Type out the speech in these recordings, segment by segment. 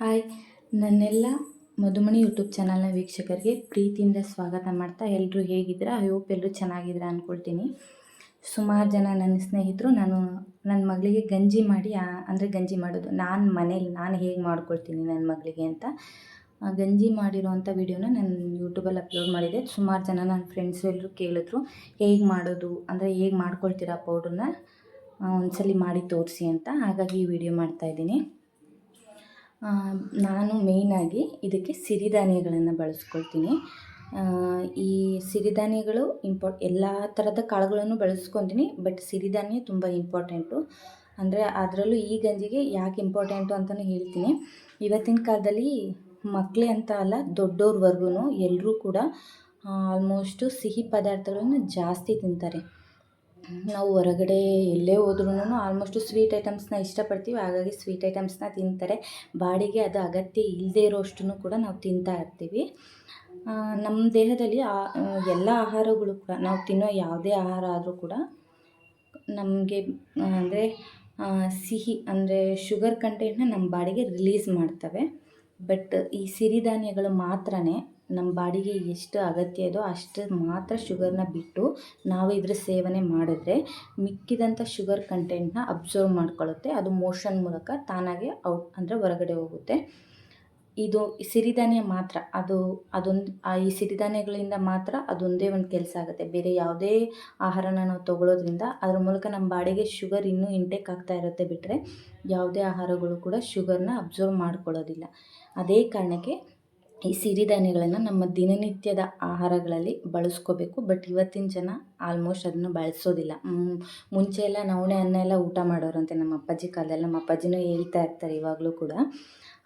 Hi, ನನ್ನೆಲ್ಲ ಮಧುಮಣಿ YouTube ಚಾನಲ್ನ ವೀಕ್ಷಕರಿಗೆ ಪ್ರೀತಿಯಿಂದ ಸ್ವಾಗತ ಮಾಡ್ತಾ, ಎಲ್ಲರೂ ಹೇಗಿದ್ದೀರಾ? ಐ ಹೋಪ್ ಎಲ್ಲರೂ ಚೆನ್ನಾಗಿದ್ದೀರಾ ಅಂದ್ಕೊಳ್ತೀನಿ. ಸುಮಾರು ಜನ ನನ್ನ ಸ್ನೇಹಿತರು ನನ್ನ ಮಗಳಿಗೆ ಗಂಜಿ ಮಾಡಿ, ಅಂದರೆ ಗಂಜಿ ಮಾಡೋದು ಮನೇಲಿ ನಾನು ಹೇಗೆ ಮಾಡ್ಕೊಳ್ತೀನಿ ನನ್ನ ಮಗಳಿಗೆ ಅಂತ ಗಂಜಿ ಮಾಡಿರೋವಂಥ ವೀಡಿಯೋನ ನಾನು ಯೂಟ್ಯೂಬಲ್ಲಿ ಅಪ್ಲೋಡ್ ಮಾಡಿದೆ. ಸುಮಾರು ಜನ ನನ್ನ ಫ್ರೆಂಡ್ಸು ಎಲ್ಲರೂ ಕೇಳಿದ್ರು, ಹೇಗೆ ಮಾಡೋದು, ಅಂದರೆ ಹೇಗೆ ಮಾಡ್ಕೊಳ್ತೀರಾ ಪೌಡ್ರನ್ನ ಒಂದ್ಸಲಿ ಮಾಡಿ ತೋರಿಸಿ ಅಂತ. ಹಾಗಾಗಿ ಈ ವಿಡಿಯೋ ಮಾಡ್ತಾಯಿದ್ದೀನಿ. ನಾನು ಮೇಯ್ನಾಗಿ ಇದಕ್ಕೆ ಸಿರಿಧಾನ್ಯಗಳನ್ನು ಬಳಸ್ಕೊಳ್ತೀನಿ. ಈ ಸಿರಿಧಾನ್ಯಗಳು ಎಲ್ಲ ಥರದ ಕಾಳುಗಳನ್ನು ಬಳಸ್ಕೊತೀನಿ, ಬಟ್ ಸಿರಿಧಾನ್ಯ ತುಂಬ ಇಂಪಾರ್ಟೆಂಟು. ಅಂದರೆ ಅದರಲ್ಲೂ ಈ ಗಂಜಿಗೆ ಯಾಕೆ ಇಂಪಾರ್ಟೆಂಟು ಅಂತಲೂ ಹೇಳ್ತೀನಿ. ಇವತ್ತಿನ ಕಾಲದಲ್ಲಿ ಮಕ್ಕಳೇ ಅಂತ ಅಲ್ಲ, ದೊಡ್ಡೋರ್ವರೆಗೂ ಎಲ್ಲರೂ ಕೂಡ ಆಲ್ಮೋಸ್ಟು ಸಿಹಿ ಪದಾರ್ಥಗಳನ್ನು ಜಾಸ್ತಿ ತಿಂತಾರೆ. ನಾವು ಹೊರಗಡೆ ಎಲ್ಲೇ ಹೋದ್ರೂ ಆಲ್ಮೋಸ್ಟು ಸ್ವೀಟ್ ಐಟಮ್ಸ್ನ ಇಷ್ಟಪಡ್ತೀವಿ, ಹಾಗಾಗಿ ಸ್ವೀಟ್ ಐಟಮ್ಸ್ನ ತಿಂತಾರೆ. ಬಾಡಿಗೆ ಅದು ಅಗತ್ಯ ಇಲ್ಲದೇ ಇರೋಷ್ಟನ್ನು ಕೂಡ ನಾವು ತಿಂತಾ ಇರ್ತೀವಿ. ನಮ್ಮ ದೇಹದಲ್ಲಿ ಎಲ್ಲ ಆಹಾರಗಳು ಕೂಡ, ನಾವು ತಿನ್ನೋ ಯಾವುದೇ ಆಹಾರ ಆದರೂ ಕೂಡ ನಮಗೆ ಅಂದರೆ ಸಿಹಿ ಅಂದರೆ ಶುಗರ್ ಕಂಟೆಂಟ್ನ ನಮ್ಮ ಬಾಡಿಗೆ ರಿಲೀಸ್ ಮಾಡ್ತವೆ. ಬಟ್ ಈ ಸಿರಿಧಾನ್ಯಗಳು ಮಾತ್ರ ನಮ್ಮ ಬಾಡಿಗೆ ಎಷ್ಟು ಅಗತ್ಯ ಇದೋ ಅಷ್ಟು ಮಾತ್ರ ಶುಗರ್ನ ಬಿಟ್ಟು ನಾವು ಇದ್ರ ಸೇವನೆ ಮಾಡಿದ್ರೆ ಮಿಕ್ಕಿದಂಥ ಶುಗರ್ ಕಂಟೆಂಟ್ನ ಅಬ್ಸರ್ವ್ ಮಾಡ್ಕೊಳ್ಳುತ್ತೆ. ಅದು ಮೋಷನ್ ಮೂಲಕ ತಾನಾಗೆ ಅಂದರೆ ಹೊರಗಡೆ ಹೋಗುತ್ತೆ. ಇದು ಸಿರಿಧಾನ್ಯ ಮಾತ್ರ, ಅದೊಂದು ಈ ಸಿರಿಧಾನ್ಯಗಳಿಂದ ಮಾತ್ರ ಅದೊಂದೇ ಒಂದು ಕೆಲಸ ಆಗುತ್ತೆ. ಬೇರೆ ಯಾವುದೇ ಆಹಾರನ ನಾವು ತೊಗೊಳ್ಳೋದ್ರಿಂದ ಅದ್ರ ಮೂಲಕ ನಮ್ಮ ಬಾಡಿಗೆ ಶುಗರ್ ಇನ್ನೂ ಇಂಟೇಕ್ ಆಗ್ತಾ ಇರುತ್ತೆ, ಬಿಟ್ಟರೆ ಯಾವುದೇ ಆಹಾರಗಳು ಕೂಡ ಶುಗರ್ನ ಅಬ್ಸರ್ವ್ ಮಾಡ್ಕೊಳ್ಳೋದಿಲ್ಲ. ಅದೇ ಕಾರಣಕ್ಕೆ ಈ ಸಿರಿಧಾನ್ಯಗಳನ್ನು ನಮ್ಮ ದಿನನಿತ್ಯದ ಆಹಾರಗಳಲ್ಲಿ ಬಳಸ್ಕೋಬೇಕು. ಬಟ್ ಇವತ್ತಿನ ಜನ ಆಲ್ಮೋಸ್ಟ್ ಅದನ್ನು ಬಳಸೋದಿಲ್ಲ. ಮುಂಚೆ ಎಲ್ಲ ನವಣೆ ಅನ್ನ ಎಲ್ಲ ಊಟ ಮಾಡೋರಂತೆ ನಮ್ಮ ಅಪ್ಪಾಜಿ ಕಾಲದಲ್ಲಿ. ನಮ್ಮ ಅಪ್ಪಾಜಿನೂ ಹೇಳ್ತಾ ಇರ್ತಾರೆ ಇವಾಗಲೂ ಕೂಡ.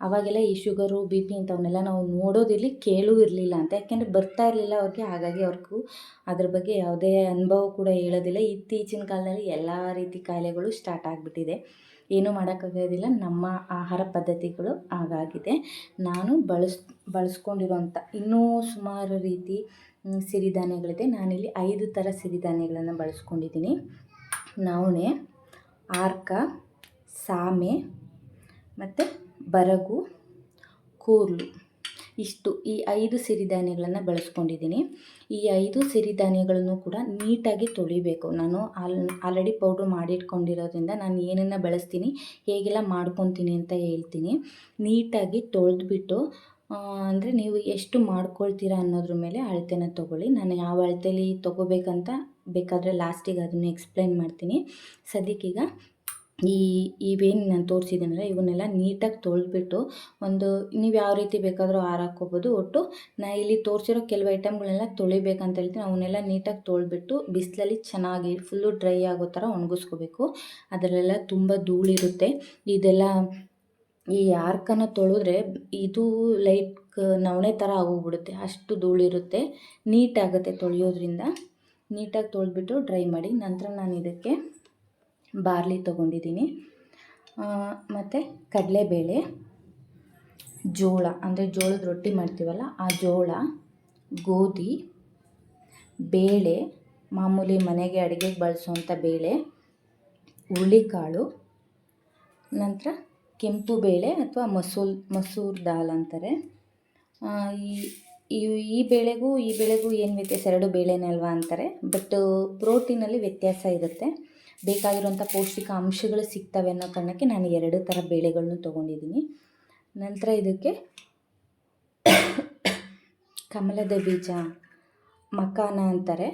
ಅವಾಗೆಲ್ಲ ಈ ಶುಗರು ಬಿ ಪಿ ಇಂಥವನ್ನೆಲ್ಲ ನಾವು ನೋಡೋದಿರಲಿ, ಕೇಳೂ ಇರಲಿಲ್ಲ ಅಂತ. ಯಾಕೆಂದರೆ ಬರ್ತಾ ಇರಲಿಲ್ಲ ಅವ್ರಿಗೆ, ಹಾಗಾಗಿ ಅವ್ರಿಗೂ ಅದ್ರ ಬಗ್ಗೆ ಯಾವುದೇ ಅನುಭವ ಕೂಡ ಹೇಳೋದಿಲ್ಲ. ಇತ್ತೀಚಿನ ಕಾಲದಲ್ಲಿ ಎಲ್ಲ ರೀತಿ ಕಾಯಿಲೆಗಳು ಸ್ಟಾರ್ಟ್ ಆಗಿಬಿಟ್ಟಿದೆ. ಏನೂ ಮಾಡೋಕ್ಕಾಗೋದಿಲ್ಲ, ನಮ್ಮ ಆಹಾರ ಪದ್ಧತಿಗಳು ಹಾಗಾಗಿದೆ. ನಾನು ಬಳಸ್ಕೊಂಡಿರೋಂಥ ಇನ್ನೂ ಸುಮಾರು ರೀತಿ ಸಿರಿಧಾನ್ಯಗಳಿದೆ. ನಾನಿಲ್ಲಿ 5 ಥರ ಸಿರಿಧಾನ್ಯಗಳನ್ನು ಬಳಸ್ಕೊಂಡಿದ್ದೀನಿ. ನವಣೆ, ಆರ್ಕ, ಸಾಮೆ ಮತ್ತು ಬರಗು, ಕೂರ್ಲು, ಇಷ್ಟು ಈ 5 ಸಿರಿಧಾನ್ಯಗಳನ್ನು ಬಳಸ್ಕೊಂಡಿದ್ದೀನಿ. ಈ 5 ಸಿರಿಧಾನ್ಯಗಳನ್ನು ಕೂಡ ನೀಟಾಗಿ ತೊಳಿಬೇಕು. ನಾನು ಆಲ್ರೆಡಿ ಪೌಡ್ರ್ ಮಾಡಿಟ್ಕೊಂಡಿರೋದ್ರಿಂದ ನಾನು ಏನನ್ನು ಬಳಸ್ತೀನಿ, ಹೇಗೆಲ್ಲ ಮಾಡ್ಕೊತೀನಿ ಅಂತ ಹೇಳ್ತೀನಿ. ನೀಟಾಗಿ ತೊಳೆದ್ಬಿಟ್ಟು, ಅಂದರೆ ನೀವು ಎಷ್ಟು ಮಾಡ್ಕೊಳ್ತೀರಾ ಅನ್ನೋದ್ರ ಮೇಲೆ ಅಳತೆನ ತೊಗೊಳ್ಳಿ. ನಾನು ಯಾವ ಅಳತೆಯಲ್ಲಿ ತೊಗೋಬೇಕಂತ ಬೇಕಾದರೆ ಲಾಸ್ಟಿಗೆ ಅದನ್ನು ಎಕ್ಸ್ಪ್ಲೈನ್ ಮಾಡ್ತೀನಿ. ಸದ್ಯಕ್ಕೀಗ ಇವೇನು ನಾನು ತೋರಿಸಿದ್ದೀನಲ್ಲ ಇವನ್ನೆಲ್ಲ ನೀಟಾಗಿ ತೊಳೆದ್ಬಿಟ್ಟು, ನೀವು ಯಾವ ರೀತಿ ಬೇಕಾದರೂ ಹಾಕೋಬೋದು. ಒಟ್ಟು ನಾನು ಇಲ್ಲಿ ತೋರಿಸಿರೋ ಕೆಲವು ಐಟಮ್ಗಳನ್ನೆಲ್ಲ ತೊಳಿಬೇಕಂತ ಹೇಳ್ತೀನಿ. ಅವನ್ನೆಲ್ಲ ನೀಟಾಗಿ ತೊಳೆದ್ಬಿಟ್ಟು ಬಿಸಿಲಲ್ಲಿ ಚೆನ್ನಾಗಿ ಫುಲ್ಲು ಡ್ರೈ ಆಗೋ ಥರ ಒಣಗಿಸ್ಕೋಬೇಕು. ಅದರಲ್ಲೆಲ್ಲ ತುಂಬ ಧೂಳಿರುತ್ತೆ. ಇದೆಲ್ಲ ಈ ಆರ್ಕನ ತೊಳೆದ್ರೆ ಇದು ಲೈಕ್ ನವಣೆ ಥರ ಆಗೋಗ್ಬಿಡುತ್ತೆ, ಅಷ್ಟು ಧೂಳಿರುತ್ತೆ. ನೀಟಾಗುತ್ತೆ ತೊಳೆಯೋದ್ರಿಂದ. ನೀಟಾಗಿ ತೊಳೆದ್ಬಿಟ್ಟು ಡ್ರೈ ಮಾಡಿ. ನಂತರ ನಾನು ಇದಕ್ಕೆ ಬಾರ್ಲಿ ತೊಗೊಂಡಿದ್ದೀನಿ, ಮತ್ತು ಕಡಲೆಬೇಳೆ, ಜೋಳ ಅಂದರೆ ಜೋಳದ ರೊಟ್ಟಿ ಮಾಡ್ತೀವಲ್ಲ ಆ ಜೋಳ, ಗೋಧಿ, ಬೇಳೆ, ಮಾಮೂಲಿ ಮನೆಗೆ ಅಡುಗೆಗೆ ಬಳಸುವಂಥ ಬೇಳೆ, ಹುರುಳಿಕಾಳು, ನಂತರ ಕೆಂಪು ಬೇಳೆ ಅಥವಾ ಮಸೂರ್ ದಾಲ್ ಅಂತಾರೆ. ಈ ಬೇಳೆಗೂ ಏನು ವ್ಯತ್ಯಾಸ? 2 ಬೇಳೆನೇ ಅಲ್ವಾ ಅಂತಾರೆ. ಬಟ್ ಪ್ರೋಟೀನಲ್ಲಿ ವ್ಯತ್ಯಾಸ ಇರುತ್ತೆ. ಬೇಕಾಗಿರುವಂಥ ಪೌಷ್ಟಿಕ ಅಂಶಗಳು ಸಿಗ್ತವೆ ಅನ್ನೋ ಕಾರಣಕ್ಕೆ ನಾನು 2 ಥರ ಬೇಳೆಗಳನ್ನು ತೊಗೊಂಡಿದ್ದೀನಿ. ನಂತರ ಇದಕ್ಕೆ ಕಮಲದ ಬೀಜ, ಮಕಾನ ಅಂತಾರೆ,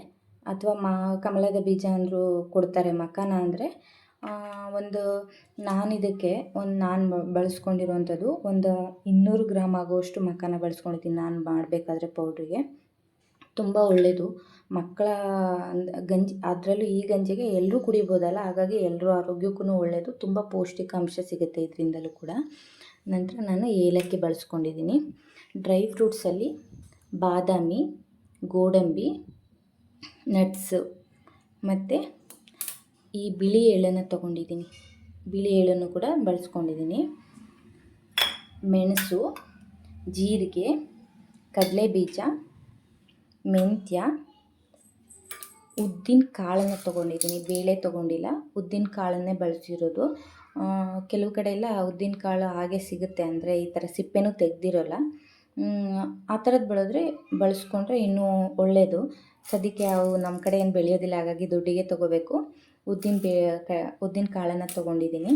ಅಥವಾ ಕಮಲದ ಬೀಜ ಅಂದರೂ ಕೊಡ್ತಾರೆ. ಮಕಾನ ಅಂದರೆ ನಾನು ಬಳಸ್ಕೊಂಡಿರುವಂಥದ್ದು 200 ಗ್ರಾಮ್ ಆಗುವಷ್ಟು ಮಕಾನ ಬಳಸ್ಕೊಂಡಿದ್ದೀನಿ ನಾನು ಮಾಡಬೇಕಾದ್ರೆ ಪೌಡ್ರಿಗೆ. ತುಂಬ ಒಳ್ಳೆಯದು ಮಕ್ಕಳ ಗಂಜಿ, ಅದರಲ್ಲೂ ಈ ಗಂಜಿಗೆ ಎಲ್ಲರೂ ಕುಡಿಬೋದಲ್ಲ, ಹಾಗಾಗಿ ಎಲ್ಲರೂ ಆರೋಗ್ಯಕ್ಕೂ ಒಳ್ಳೆಯದು. ತುಂಬ ಪೌಷ್ಟಿಕಾಂಶ ಸಿಗುತ್ತೆ ಇದರಿಂದಲೂ ಕೂಡ. ನಂತರ ನಾನು ಏಲಕ್ಕಿ ಬಳಸ್ಕೊಂಡಿದ್ದೀನಿ. ಡ್ರೈ ಫ್ರೂಟ್ಸಲ್ಲಿ ಬಾದಾಮಿ, ಗೋಡಂಬಿ, ನಟ್ಸು ಮತ್ತು ಈ ಬಿಳಿ ಎಳ್ಳನ್ನು ತೊಗೊಂಡಿದ್ದೀನಿ. ಬಿಳಿ ಎಳ್ಳನ್ನು ಕೂಡ ಬಳಸ್ಕೊಂಡಿದ್ದೀನಿ. ಮೆಣಸು, ಜೀರಿಗೆ, ಕಡಲೆಬೀಜ, ಮೆಂತ್ಯ, ಉದ್ದಿನ ಕಾಳನ್ನು ತೊಗೊಂಡಿದ್ದೀನಿ. ಬೇಳೆ ತೊಗೊಂಡಿಲ್ಲ, ಉದ್ದಿನ ಕಾಳನ್ನೇ ಬಳಸಿರೋದು. ಕೆಲವು ಕಡೆ ಎಲ್ಲ ಉದ್ದಿನ ಕಾಳು ಹಾಗೆ ಸಿಗುತ್ತೆ, ಅಂದರೆ ಈ ಥರ ಸಿಪ್ಪೆನೂ ತೆಗ್ದಿರೋಲ್ಲ. ಆ ಥರದ್ದು ಬಳಸ್ಕೊಂಡ್ರೆ ಇನ್ನೂ ಒಳ್ಳೆಯದು. ಸದ್ಯಕ್ಕೆ ಅವು ನಮ್ಮ ಕಡೆ ಏನು ಬೆಳೆಯೋದಿಲ್ಲ, ಹಾಗಾಗಿ ದುಡ್ಡಿಗೆ ತೊಗೋಬೇಕು. ಉದ್ದಿನ ಕಾಳನ್ನು ತೊಗೊಂಡಿದ್ದೀನಿ.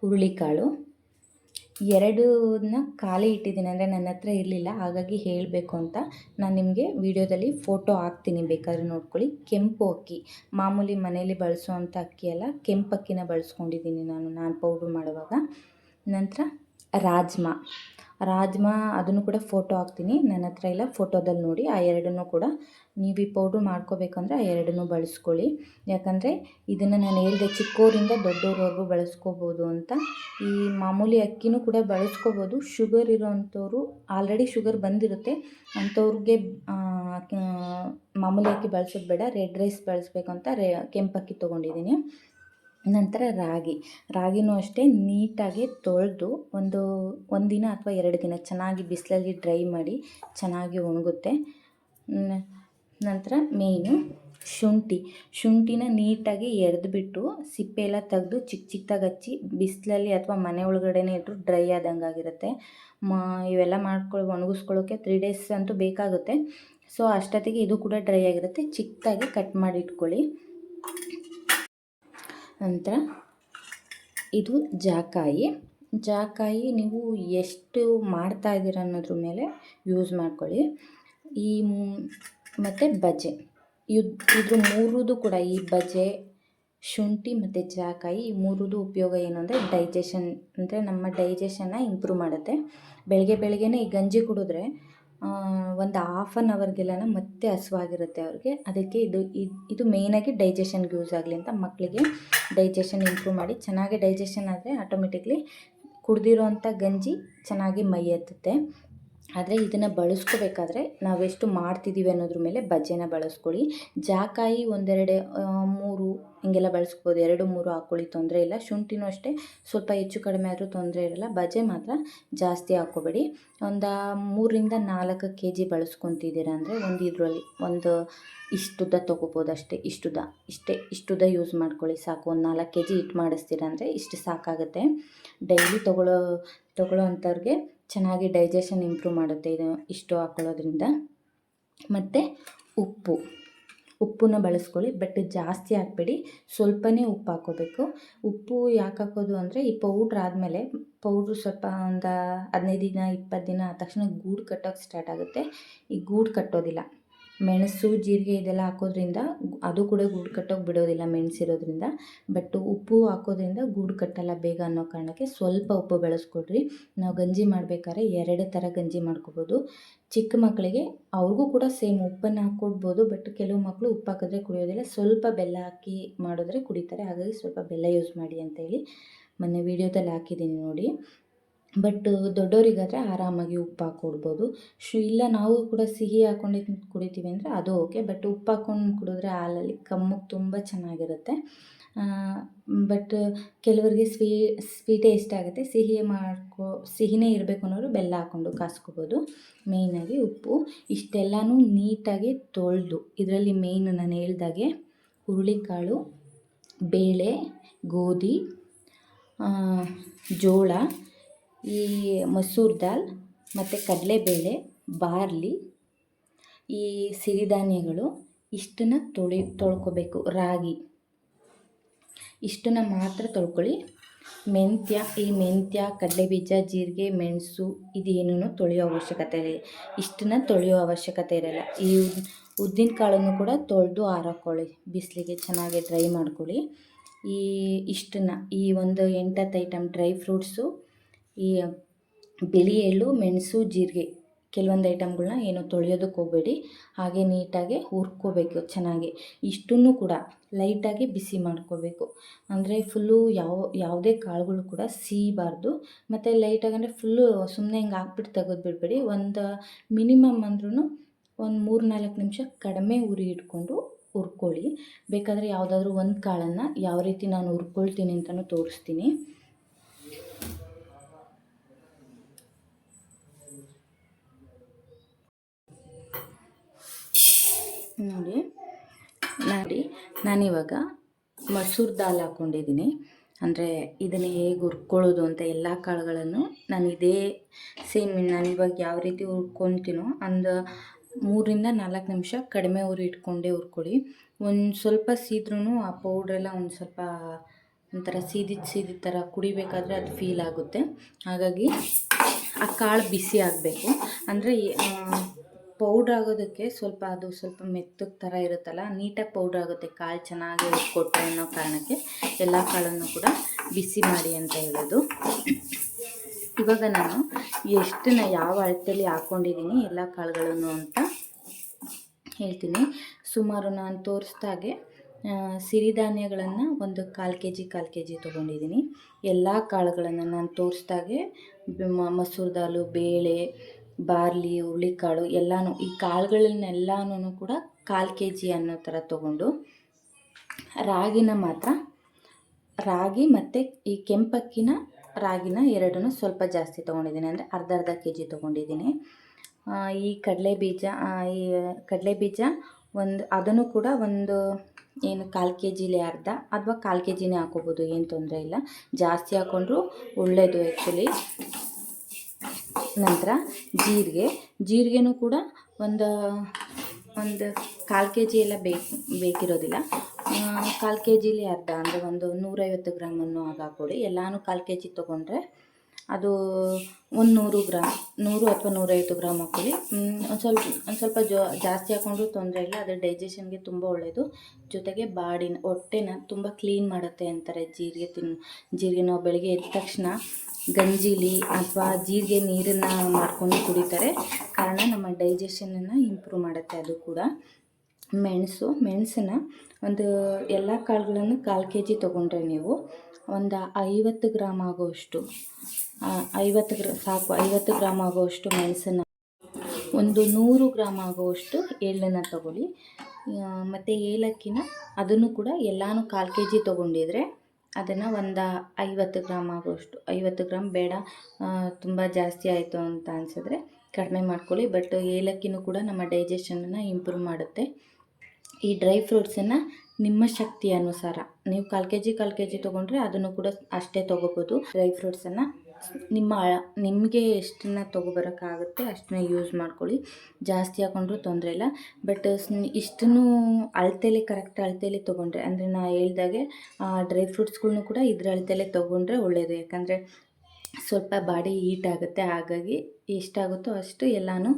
ಹುರುಳಿಕಾಳು 2ನ್ನ ಖಾಲಿ ಇಟ್ಟಿದ್ದೀನಿ, ಅಂದರೆ ನನ್ನ ಹತ್ರ ಇರಲಿಲ್ಲ, ಹಾಗಾಗಿ ಹೇಳಬೇಕು ಅಂತ ನಾನು ನಿಮಗೆ ವಿಡಿಯೋದಲ್ಲಿ ಫೋಟೋ ಹಾಕ್ತೀನಿ, ಬೇಕಾದ್ರೆ ನೋಡ್ಕೊಳ್ಳಿ. ಕೆಂಪು ಅಕ್ಕಿ, ಮಾಮೂಲಿ ಮನೇಲಿ ಬಳಸುವಂಥ ಅಕ್ಕಿ ಅಲ್ಲ, ಕೆಂಪು ಅಕ್ಕಿನ ಬಳಸ್ಕೊಂಡಿದ್ದೀನಿ ನಾನು ಪೌಡ್ರ್ ಮಾಡುವಾಗ. ನಂತರ ರಾಜ್ಮಾ ಅದನ್ನು ಕೂಡ ಫೋಟೋ ಹಾಕ್ತೀನಿ, ನನ್ನ ಹತ್ರ ಇಲ್ಲ, ಫೋಟೋದಲ್ಲಿ ನೋಡಿ. ಆ 2 ಕೂಡ ನೀವು ಈ ಪೌಡ್ರ್ ಮಾಡ್ಕೋಬೇಕಂದ್ರೆ ಆ 2 ಬಳಸ್ಕೊಳ್ಳಿ. ಯಾಕಂದರೆ ಇದನ್ನು ನಾನು ಹೇಳಿದೆ, ಚಿಕ್ಕವರಿಂದ ದೊಡ್ಡವ್ರವರೆಗೂ ಬಳಸ್ಕೋಬೋದು ಅಂತ. ಈ ಮಾಮೂಲಿ ಅಕ್ಕಿನೂ ಕೂಡ ಬಳಸ್ಕೋಬೋದು. ಶುಗರ್ ಇರೋವಂಥವ್ರು, ಆಲ್ರೆಡಿ ಶುಗರ್ ಬಂದಿರುತ್ತೆ ಅಂಥವ್ರಿಗೆ ಮಾಮೂಲಿ ಅಕ್ಕಿ ಬಳಸೋದು ಬೇಡ, ರೆಡ್ ರೈಸ್ ಬಳಸಬೇಕು ಅಂತ ಕೆಂಪು ಅಕ್ಕಿ ತೊಗೊಂಡಿದ್ದೀನಿ. ನಂತರ ರಾಗಿನೂ ಅಷ್ಟೇ ನೀಟಾಗಿ ತೊಳೆದು ಒಂದು ದಿನ ಅಥವಾ 2 ದಿನ ಚೆನ್ನಾಗಿ ಬಿಸಿಲಲ್ಲಿ ಡ್ರೈ ಮಾಡಿ ಚೆನ್ನಾಗಿ ಒಣಗುತ್ತೆ. ನಂತರ ಮೇಯ್ನು ಶುಂಠಿನ ನೀಟಾಗಿ ಎರೆದ್ಬಿಟ್ಟು ಸಿಪ್ಪೆ ಎಲ್ಲ ತೆಗೆದು ಚಿಕ್ಕದಾಗಿ ಹಚ್ಚಿ ಬಿಸಿಲಲ್ಲಿ ಅಥವಾ ಮನೆ ಒಳಗಡೆನೇ ಇಟ್ಟರು ಡ್ರೈ ಆದಂಗೆ ಆಗಿರುತ್ತೆ. ಇವೆಲ್ಲ ಒಣಗಿಸ್ಕೊಳ್ಳೋಕ್ಕೆ 3 ಡೇಸ್ ಅಂತೂ ಬೇಕಾಗುತ್ತೆ. ಸೊ ಅಷ್ಟೊತ್ತಿಗೆ ಇದು ಕೂಡ ಡ್ರೈ ಆಗಿರುತ್ತೆ. ಚಿಕ್ಕದಾಗಿ ಕಟ್ ಮಾಡಿ ಇಟ್ಕೊಳ್ಳಿ. ನಂತರ ಇದು ಜಾಕಾಯಿ ನೀವು ಎಷ್ಟು ಮಾಡ್ತಾ ಇದ್ದೀರ ಅನ್ನೋದ್ರ ಮೇಲೆ ಯೂಸ್ ಮಾಡ್ಕೊಳ್ಳಿ. ಮತ್ತು ಬಜೆ, ಇದ್ರ ಮೂರದು ಕೂಡ, ಈ ಬಜೆ, ಶುಂಠಿ ಮತ್ತು ಜಾಕಾಯಿ, ಈ ಮೂರದು ಉಪಯೋಗ ಏನು ಅಂದರೆ ಡೈಜೆಷನ್, ಅಂದರೆ ನಮ್ಮ ಡೈಜೆಷನ್ನ ಇಂಪ್ರೂವ್ ಮಾಡುತ್ತೆ. ಬೆಳಗ್ಗೆನೇ ಈ ಗಂಜಿ ಕುಡಿದ್ರೆ ಒಂದು ಹಾಫ್ ಆನ್ ಅವರ್ಗೆಲ್ಲ ಮತ್ತೆ ಹಸುವಾಗಿರುತ್ತೆ ಅವ್ರಿಗೆ. ಅದಕ್ಕೆ ಇದು ಮೇಯ್ನಾಗಿ ಡೈಜೆಷನ್ಗೆ ಯೂಸ್ ಆಗಲಿ ಅಂತ. ಮಕ್ಕಳಿಗೆ ಡೈಜೆಷನ್ ಇಂಪ್ರೂವ್ ಮಾಡಿ, ಚೆನ್ನಾಗಿ ಡೈಜೆಷನ್ ಆದರೆ ಆಟೋಮೆಟಿಕ್ಲಿ ಕುಡ್ದಿರೋವಂಥ ಗಂಜಿ ಚೆನ್ನಾಗಿ ಮೈ ಎತ್ತುತ್ತೆ. ಆದರೆ ಇದನ್ನು ಬಳಸ್ಕೋಬೇಕಾದ್ರೆ ನಾವೆಷ್ಟು ಮಾಡ್ತಿದ್ದೀವಿ ಅನ್ನೋದ್ರ ಮೇಲೆ ಬಜ್ಜೆನ ಬಳಸ್ಕೊಳ್ಳಿ. ಜಾಕಾಯಿ 1, 2, 3 ಹಿಂಗೆಲ್ಲ ಬಳಸ್ಬೋದು. 2, 3 ಹಾಕ್ಕೊಳ್ಳಿ, ತೊಂದರೆ ಇಲ್ಲ. ಶುಂಠಿನೂ ಅಷ್ಟೇ, ಸ್ವಲ್ಪ ಹೆಚ್ಚು ಕಡಿಮೆ ಆದರೂ ತೊಂದರೆ ಇರಲ್ಲ. ಬಜೆ ಮಾತ್ರ ಜಾಸ್ತಿ ಹಾಕ್ಕೋಬೇಡಿ. ಒಂದು 3ರಿಂದ 4 kg ಬಳಸ್ಕೊತಿದ್ದೀರ ಅಂದರೆ ಒಂದು ಇಷ್ಟುದ್ದ ತೊಗೋಬೋದು ಅಷ್ಟೇ. ಇಷ್ಟುದ್ದ ಯೂಸ್ ಮಾಡ್ಕೊಳ್ಳಿ ಸಾಕು. ಒಂದು 4 kg ಹಿಟ್ಟು ಮಾಡಿಸ್ತೀರ ಅಂದರೆ ಇಷ್ಟು ಸಾಕಾಗುತ್ತೆ. ಡೈಲಿ ತೊಗೊಳ್ಳೋ ಅಂಥವ್ರಿಗೆ ಚೆನ್ನಾಗಿ ಡೈಜೆಷನ್ ಇಂಪ್ರೂವ್ ಮಾಡುತ್ತೆ ಇಷ್ಟು ಹಾಕ್ಕೊಳ್ಳೋದ್ರಿಂದ. ಮತ್ತು ಉಪ್ಪನ್ನ ಬಳಸ್ಕೊಳ್ಳಿ, ಬಟ್ ಜಾಸ್ತಿ ಹಾಕಬೇಡಿ, ಸ್ವಲ್ಪನೇ ಉಪ್ಪು ಹಾಕ್ಕೋಬೇಕು. ಉಪ್ಪು ಯಾಕೆ ಹಾಕೋದು ಅಂದರೆ ಈ ಪೌಡ್ರ್ ಆದಮೇಲೆ, ಪೌಡ್ರು ಸ್ವಲ್ಪ ಒಂದು 15 ದಿನ 20 ದಿನ ಆದ ತಕ್ಷಣ ಗೂಡು ಕಟ್ಟೋಕ್ಕೆ ಸ್ಟಾರ್ಟ್ ಆಗುತ್ತೆ. ಈ ಗೂಡು ಕಟ್ಟೋದಿಲ್ಲ. ಮೆಣಸು, ಜೀರಿಗೆ ಇದೆಲ್ಲ ಹಾಕೋದ್ರಿಂದ ಅದು ಕೂಡ ಗೂಡು ಕಟ್ಟೋಕೆ ಬಿಡೋದಿಲ್ಲ, ಮೆಣಸಿರೋದ್ರಿಂದ. ಬಟ್ ಉಪ್ಪು ಹಾಕೋದ್ರಿಂದ ಗೂಡು ಕಟ್ಟಲ್ಲ ಬೇಗ ಅನ್ನೋ ಕಾರಣಕ್ಕೆ ಸ್ವಲ್ಪ ಉಪ್ಪು ಬೆಳೆಸ್ಕೊಡ್ರಿ. ನಾವು ಗಂಜಿ ಮಾಡಬೇಕಾದ್ರೆ 2 ಥರ ಗಂಜಿ ಮಾಡ್ಕೋಬೋದು. ಚಿಕ್ಕ ಮಕ್ಕಳಿಗೆ ಅವ್ರಿಗೂ ಕೂಡ ಸೇಮ್ ಉಪ್ಪನ್ನು ಹಾಕ್ಕೊಡ್ಬೋದು, ಬಟ್ ಕೆಲವು ಮಕ್ಕಳು ಉಪ್ಪು ಹಾಕಿದ್ರೆ ಕುಡಿಯೋದಿಲ್ಲ, ಸ್ವಲ್ಪ ಬೆಲ್ಲ ಹಾಕಿ ಮಾಡಿದ್ರೆ ಕುಡಿತಾರೆ. ಹಾಗಾಗಿ ಸ್ವಲ್ಪ ಬೆಲ್ಲ ಯೂಸ್ ಮಾಡಿ ಅಂತೇಳಿ ಮೊನ್ನೆ ವೀಡಿಯೋದಲ್ಲಿ ಹಾಕಿದ್ದೀನಿ ನೋಡಿ. ಬಟ್ ದೊಡ್ಡವರಿಗಾದರೆ ಆರಾಮಾಗಿ ಉಪ್ಪು ಹಾಕ್ಕೊಡ್ಬೋದು. ಇಲ್ಲ ನಾವು ಕೂಡ ಸಿಹಿ ಹಾಕ್ಕೊಂಡು ಕುಡಿತೀವಿ ಅಂದರೆ ಅದು ಓಕೆ, ಬಟ್ ಉಪ್ಪು ಹಾಕ್ಕೊಂಡು ಕುಡಿದ್ರೆ ಹಾಲಲ್ಲಿ ಕಮ್ಮಗೆ ತುಂಬ ಚೆನ್ನಾಗಿರುತ್ತೆ. ಬಟ್ ಕೆಲವರಿಗೆ ಸ್ವೀಟೇ ಇಷ್ಟ ಆಗುತ್ತೆ. ಸಿಹಿನೇ ಇರಬೇಕು ಅನ್ನೋರು ಬೆಲ್ಲ ಹಾಕ್ಕೊಂಡು ಕಾಸ್ಕೋಬೋದು. ಮೇಯ್ನಾಗಿ ಉಪ್ಪು ಇಷ್ಟೆಲ್ಲನೂ ನೀಟಾಗಿ ತೊಳೆದು, ಇದರಲ್ಲಿ ಮೇಯ್ನ್ ನಾನು ಹೇಳ್ದಾಗೆ ಹುರುಳಿಕಾಳು, ಬೇಳೆ, ಗೋಧಿ, ಜೋಳ, ಈ ಮಸೂರ್ ದಾಲ್ ಮತ್ತು ಕಡಲೆಬೇಳೆ, ಬಾರ್ಲಿ, ಈ ಸಿರಿಧಾನ್ಯಗಳು ಇಷ್ಟನ್ನು ತೊಳ್ಕೊಬೇಕು. ರಾಗಿ ಇಷ್ಟನ್ನು ಮಾತ್ರ ತೊಳ್ಕೊಳ್ಳಿ. ಮೆಂತ್ಯ, ಕಡಲೆಬೀಜ, ಜೀರಿಗೆ, ಮೆಣಸು ಇದೇನೂ ತೊಳೆಯೋ ಅವಶ್ಯಕತೆ ಇರಲ್ಲ. ಈ ಉದ್ದಿನ ಕಾಳನ್ನು ಕೂಡ ತೊಳೆದು ಆರಾಕೊಳ್ಳಿ, ಬಿಸಿಲಿಗೆ ಚೆನ್ನಾಗಿ ಡ್ರೈ ಮಾಡ್ಕೊಳ್ಳಿ. ಈ ಒಂದು 8-10 ಐಟಮ್ ಡ್ರೈ ಫ್ರೂಟ್ಸು, ಈ ಬಿಳಿ ಎಳ್ಳು, ಮೆಣಸು, ಜೀರಿಗೆ, ಕೆಲವೊಂದು ಐಟಮ್ಗಳನ್ನ ಏನು ತೊಳೆಯೋದಕ್ಕೆ ಹೋಗಬೇಡಿ, ಹಾಗೆ ನೀಟಾಗಿ ಹುರ್ಕೋಬೇಕು ಚೆನ್ನಾಗಿ. ಇಷ್ಟನ್ನು ಕೂಡ ಲೈಟಾಗಿ ಬಿಸಿ ಮಾಡ್ಕೋಬೇಕು. ಅಂದರೆ ಫುಲ್ಲು ಯಾವುದೇ ಕಾಳುಗಳು ಕೂಡ ಸಿಹಿಬಾರ್ದು. ಮತ್ತು ಲೈಟಾಗಿ ಅಂದರೆ ಫುಲ್ಲು ಸುಮ್ಮನೆ ಹಿಂಗೆ ಹಾಕ್ಬಿಟ್ಟು ತೆಗೆದು ಬಿಡಬೇಡಿ. ಒಂದು ಮಿನಿಮಮ್ ಅಂದ್ರೂ ಒಂದು 3-4 ನಿಮಿಷ ಕಡಿಮೆ ಉರಿ ಇಟ್ಕೊಂಡು ಹುರ್ಕೊಳ್ಳಿ. ಬೇಕಾದರೆ ಯಾವುದಾದ್ರೂ ಒಂದು ಕಾಳನ್ನು ಯಾವ ರೀತಿ ನಾನು ಹುರ್ಕೊಳ್ತೀನಿ ಅಂತಲೂ ತೋರಿಸ್ತೀನಿ. ನೋಡಿ ನಾನಿವಾಗ ಮಸೂರ್ ದಾಲ್ ಹಾಕ್ಕೊಂಡಿದ್ದೀನಿ. ಅಂದರೆ ಇದನ್ನು ಹೇಗೆ ಹುರ್ಕೊಳ್ಳೋದು ಅಂತ ಎಲ್ಲ ಕಾಳುಗಳನ್ನು ನಾನು ಇದೇ ಸೇಮ್ ನಾನು ಇವಾಗ ಯಾವ ರೀತಿ ಹುರ್ಕೊತೀನೋ ಒಂದು 3-4 ನಿಮಿಷ ಕಡಿಮೆ ಉರಿ ಇಟ್ಕೊಂಡೇ ಹುರ್ಕೊಳ್ಳಿ. ಒಂದು ಸ್ವಲ್ಪ ಸೀದ್ರೂ ಆ ಪೌಡ್ರೆಲ್ಲ ಒಂದು ಸ್ವಲ್ಪ ಒಂಥರ ಸೀದಿದ ಥರ ಕುಡಿಬೇಕಾದ್ರೆ ಅದು ಫೀಲ್ ಆಗುತ್ತೆ. ಹಾಗಾಗಿ ಆ ಕಾಳು ಬಿಸಿ ಆಗಬೇಕು. ಅಂದರೆ ಪೌಡ್ರ್ ಆಗೋದಕ್ಕೆ ಸ್ವಲ್ಪ ಮೆತ್ತಗೆ ಥರ ಇರುತ್ತಲ್ಲ, ನೀಟಾಗಿ ಪೌಡ್ರ್ ಆಗುತ್ತೆ ಕಾಳು ಚೆನ್ನಾಗಿ ಹುರ್ಕೊಟ್ರೆ ಅನ್ನೋ ಕಾರಣಕ್ಕೆ ಎಲ್ಲ ಕಾಳನ್ನು ಕೂಡ ಬಿಸಿ ಮಾಡಿ ಅಂತ ಹೇಳೋದು. ಇವಾಗ ನಾನು ಯಾವ ಅಳತೆಯಲ್ಲಿ ಹಾಕ್ಕೊಂಡಿದ್ದೀನಿ ಎಲ್ಲ ಕಾಳುಗಳನ್ನು ಅಂತ ಹೇಳ್ತೀನಿ. ಸುಮಾರು ನಾನು ತೋರಿಸ್ದಾಗೆ ಸಿರಿಧಾನ್ಯಗಳನ್ನು ಒಂದು 1/4 kg ತೊಗೊಂಡಿದ್ದೀನಿ. ಎಲ್ಲ ಕಾಳುಗಳನ್ನು ನಾನು ತೋರಿಸ್ದಾಗೆ ಮಸೂರ್ ದಾಲು, ಬೇಳೆ, ಬಾರ್ಲಿ, ಹುರುಳಿಕಾಳು ಎಲ್ಲನೂ ಈ ಕಾಳುಗಳನ್ನೆಲ್ಲನೂ ಕೂಡ 1/4 kg ಅನ್ನೋ ಥರ ತೊಗೊಂಡು, ರಾಗಿನ ಮಾತ್ರ ರಾಗಿ ಮತ್ತು ಈ ಕೆಂಪಕ್ಕಿನ ರಾಗಿನ ಎರಡನ್ನೂ ಸ್ವಲ್ಪ ಜಾಸ್ತಿ ತೊಗೊಂಡಿದ್ದೀನಿ. ಅಂದರೆ ಅರ್ಧ kg ತೊಗೊಂಡಿದ್ದೀನಿ. ಈ ಕಡಲೆ ಬೀಜ ಒಂದು ಅದನ್ನು ಕೂಡ ಒಂದು 1/4 kgಲಿ ಅರ್ಧ ಅಥವಾ 1/4 kgನೇ ಹಾಕೋಬೋದು, ಏನು ತೊಂದರೆ ಇಲ್ಲ. ಜಾಸ್ತಿ ಹಾಕ್ಕೊಂಡ್ರೂ ಒಳ್ಳೆಯದು ಆ್ಯಕ್ಚುಲಿ. ನಂತರ ಜೀರಿಗೆನೂ ಕೂಡ ಒಂದು 1/4 kg ಎಲ್ಲ ಬೇಕಿರೋದಿಲ್ಲ. 1/4 kgಲಿ ಅರ್ಧ ಅಂದರೆ ಒಂದು 150 ಗ್ರಾಮನ್ನು ಹಾಕ್ಕೊಡಿ. ಎಲ್ಲನೂ 1/4 kg ತೊಗೊಂಡ್ರೆ ಅದು ಒಂದು 100 ಗ್ರಾಮ್ 100 ಅಥವಾ 150 ಗ್ರಾಮ್ ಹಾಕ್ಕೊಳ್ಳಿ. ಒಂದು ಸ್ವಲ್ಪ ಜಾಸ್ತಿ ಹಾಕ್ಕೊಂಡ್ರೂ ತೊಂದರೆ ಇಲ್ಲ. ಅದು ಡೈಜೆಷನ್ಗೆ ತುಂಬ ಒಳ್ಳೆಯದು. ಜೊತೆಗೆ ಹೊಟ್ಟೆನ ತುಂಬ ಕ್ಲೀನ್ ಮಾಡುತ್ತೆ ಅಂತಾರೆ ಜೀರಿಗೆ ನಾವು ಬೆಳಗ್ಗೆ ಎದ್ದ ತಕ್ಷಣ ಗಂಜಿಲಿ ಅಥವಾ ಜೀರಿಗೆ ನೀರನ್ನು ಮಾಡ್ಕೊಂಡು ಕುಡಿತಾರೆ. ಕಾರಣ ನಮ್ಮ ಡೈಜೆಷನನ್ನು ಇಂಪ್ರೂವ್ ಮಾಡುತ್ತೆ. ಅದು ಕೂಡ ಮೆಣಸನ್ನು ಒಂದು ಎಲ್ಲ ಕಾಳುಗಳನ್ನು 1/4 kg ತೊಗೊಂಡ್ರೆ ನೀವು ಒಂದು 50 ಗ್ರಾಮ್ ಆಗೋಷ್ಟು 50 ಗ್ರಾಮ್ ಆಗೋಷ್ಟು ಮೆಣಸನ್ನು, ಒಂದು 100 ಗ್ರಾಮ್ ಆಗುವಷ್ಟು ಎಳ್ಳನ್ನು ತಗೊಳ್ಳಿ. ಮತ್ತು ಏಲಕ್ಕಿನ ಅದನ್ನು ಕೂಡ ಎಲ್ಲನೂ 1/4 kg ತೊಗೊಂಡಿದ್ರೆ ಅದನ್ನು ಒಂದು 50 ಗ್ರಾಮ್ ಆಗುವಷ್ಟು, 50 ಗ್ರಾಮ್ ಬೇಡ, ತುಂಬ ಜಾಸ್ತಿ ಆಯಿತು ಅಂತ ಅನಿಸಿದ್ರೆ ಕಡಿಮೆ ಮಾಡ್ಕೊಳ್ಳಿ. ಬಟ್ ಏಲಕ್ಕಿನೂ ಕೂಡ ನಮ್ಮ ಡೈಜೆಷನನ್ನು ಇಂಪ್ರೂವ್ ಮಾಡುತ್ತೆ. ಈ ಡ್ರೈ ಫ್ರೂಟ್ಸನ್ನು ನಿಮ್ಮ ಶಕ್ತಿ ಅನುಸಾರ ನೀವು 1/4 kg ತೊಗೊಂಡ್ರೆ ಅದನ್ನು ಕೂಡ ಅಷ್ಟೇ ತೊಗೋಬೋದು. ಡ್ರೈ ಫ್ರೂಟ್ಸನ್ನು ನಿಮಗೆ ಎಷ್ಟನ್ನು ತೊಗೊಬರೋಕ್ಕಾಗುತ್ತೆ ಅಷ್ಟನ್ನ ಯೂಸ್ ಮಾಡ್ಕೊಳ್ಳಿ. ಜಾಸ್ತಿ ಹಾಕ್ಕೊಂಡ್ರೂ ತೊಂದರೆ ಇಲ್ಲ. ಬಟ್ ಇಷ್ಟನ್ನು ಕರೆಕ್ಟ್ ಅಳತೆಯಲ್ಲಿ ತೊಗೊಂಡ್ರೆ, ಅಂದರೆ ನಾನು ಹೇಳ್ದಾಗೆ ಡ್ರೈ ಫ್ರೂಟ್ಸ್ಗಳ್ನೂ ಕೂಡ ಇದ್ರ ಅಳತೆಯಲ್ಲೇ ತೊಗೊಂಡ್ರೆ ಒಳ್ಳೆಯದು. ಯಾಕಂದರೆ ಸ್ವಲ್ಪ ಬಾಡಿ ಹೀಟ್ ಆಗುತ್ತೆ. ಹಾಗಾಗಿ ಎಷ್ಟಾಗುತ್ತೋ ಅಷ್ಟು ಎಲ್ಲನೂ